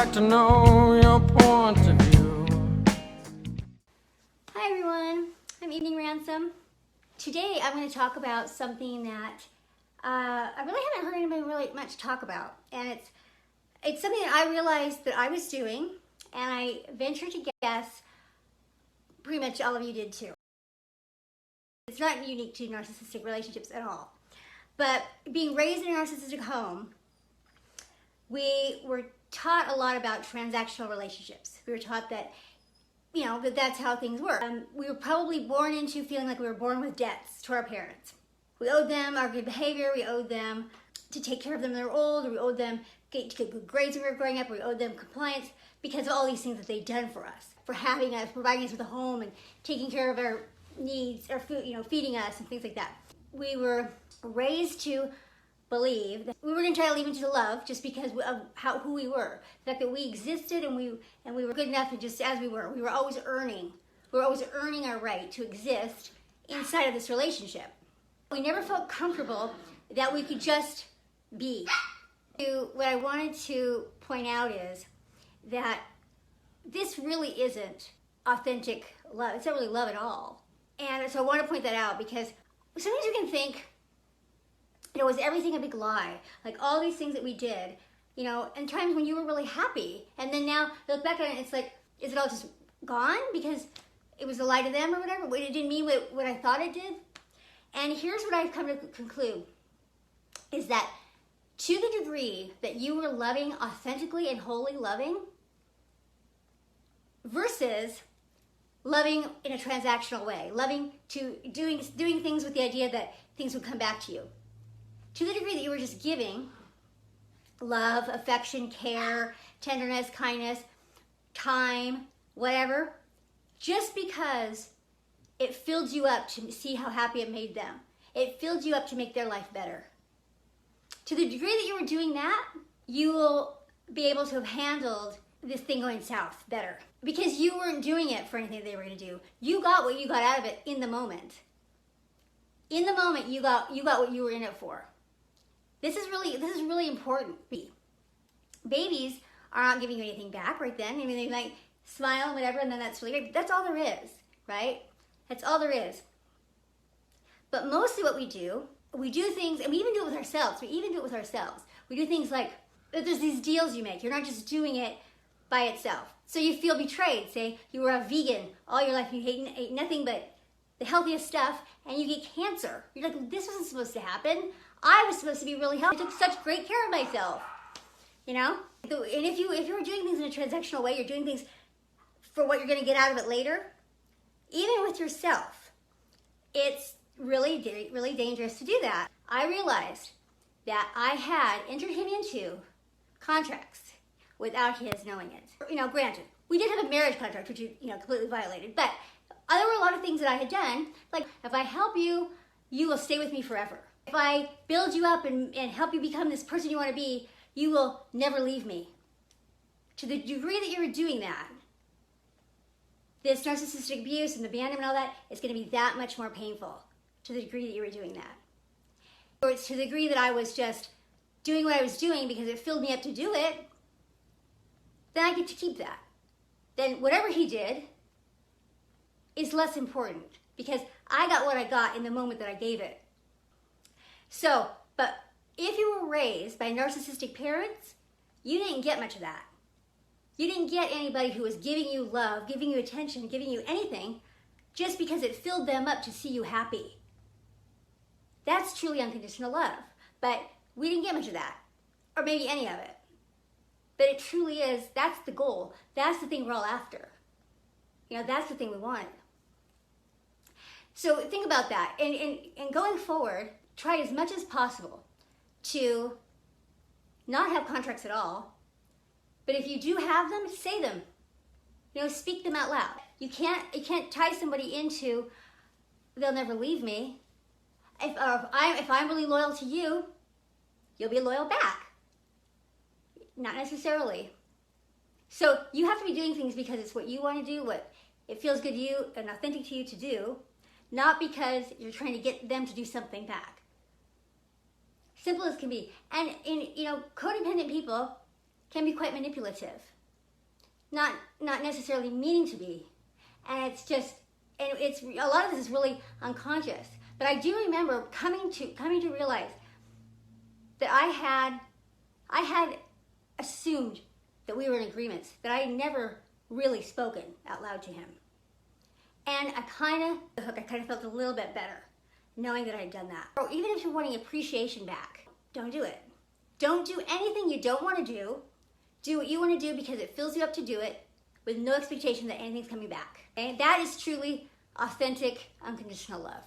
like to know your point of view. Hi everyone, I'm Evening Ransom. Today I'm going to talk about something that I really haven't heard anybody really much talk about, and it's something that I realized that I was doing, and I venture to guess pretty much all of you did too. It's not unique to narcissistic relationships at all, but being raised in a narcissistic home, we were taught a lot about transactional relationships. We were taught that, you know, that's how things work. We were probably born into feeling like we were born with debts to our parents. We owed them our good behavior, we owed them to take care of them when they were old, or we owed them to get good grades when we were growing up, or we owed them compliance because of all these things that they'd done for us, for having us, providing us with a home, and taking care of our needs, our food, you know, feeding us and things like that. We were raised to believe that we were entitled even to love just because of who we were. The fact that we existed and we were good enough just as we were. We were always earning. We were always earning our right to exist inside of this relationship. We never felt comfortable that we could just be. What I wanted to point out is that this really isn't authentic love. It's not really love at all. And so I want to point that out because sometimes you can think, you know, was everything a big lie? Like all these things that we did, you know, and times when you were really happy, and then now you look back on it, it's like, is it all just gone because it was a lie to them or whatever? It didn't mean what I thought it did. And here's what I've come to conclude, is that to the degree that you were loving authentically and wholly loving versus loving in a transactional way, loving to doing things with the idea that things would come back to you. To the degree that you were just giving love, affection, care, tenderness, kindness, time, whatever, just because it filled you up to see how happy it made them. It filled you up to make their life better. To the degree that you were doing that, you will be able to have handled this thing going south better. Because you weren't doing it for anything that they were going to do. You got what you got out of it in the moment. In the moment, you got what you were in it for. This is really important. Babies are not giving you anything back right then. I mean, they might smile and whatever, and then that's really great. That's all there is, right? That's all there is. But mostly what we do things, and we even do it with ourselves. We do things like, there's these deals you make. You're not just doing it by itself. So you feel betrayed. Say you were a vegan all your life, you ate nothing but the healthiest stuff, and you get cancer. You're like, this wasn't supposed to happen. I was supposed to be really healthy. I took such great care of myself, you know? And if you were doing things in a transactional way, you're doing things for what you're going to get out of it later, even with yourself, it's really, really dangerous to do that. I realized that I had entered him into contracts without his knowing it. You know, granted, we did have a marriage contract, which you know, completely violated, but there were a lot of things that I had done, like if I help you, you will stay with me forever. If I build you up and help you become this person you want to be, you will never leave me. To the degree that you were doing that, this narcissistic abuse and abandonment and all that is going to be that much more painful to the degree that you were doing that. Or it's to the degree that I was just doing what I was doing because it filled me up to do it, then I get to keep that. Then whatever he did is less important because I got what I got in the moment that I gave it. So, but if you were raised by narcissistic parents, you didn't get much of that. You didn't get anybody who was giving you love, giving you attention, giving you anything just because it filled them up to see you happy. That's truly unconditional love. But we didn't get much of that, or maybe any of it. But it truly is, that's the goal. That's the thing we're all after. You know, that's the thing we want. So think about that. And going forward, try as much as possible to not have contracts at all. But if you do have them, say them. You know, speak them out loud. You can't tie somebody into, they'll never leave me. If I'm really loyal to you, you'll be loyal back. Not necessarily. So you have to be doing things because it's what you want to do, what it feels good to you and authentic to you to do, not because you're trying to get them to do something back. Simple as can be. And in, you know, codependent people, can be quite manipulative. Not necessarily meaning to be. And it's a lot of this is really unconscious. But I do remember coming to realize that I had assumed that we were in agreement, that I had never really spoken out loud to him. And I kind of felt a little bit better knowing that I had done that. Or even if you're wanting appreciation back, don't do it. Don't do anything you don't want to do. Do what you want to do because it fills you up to do it with no expectation that anything's coming back. And that is truly authentic, unconditional love.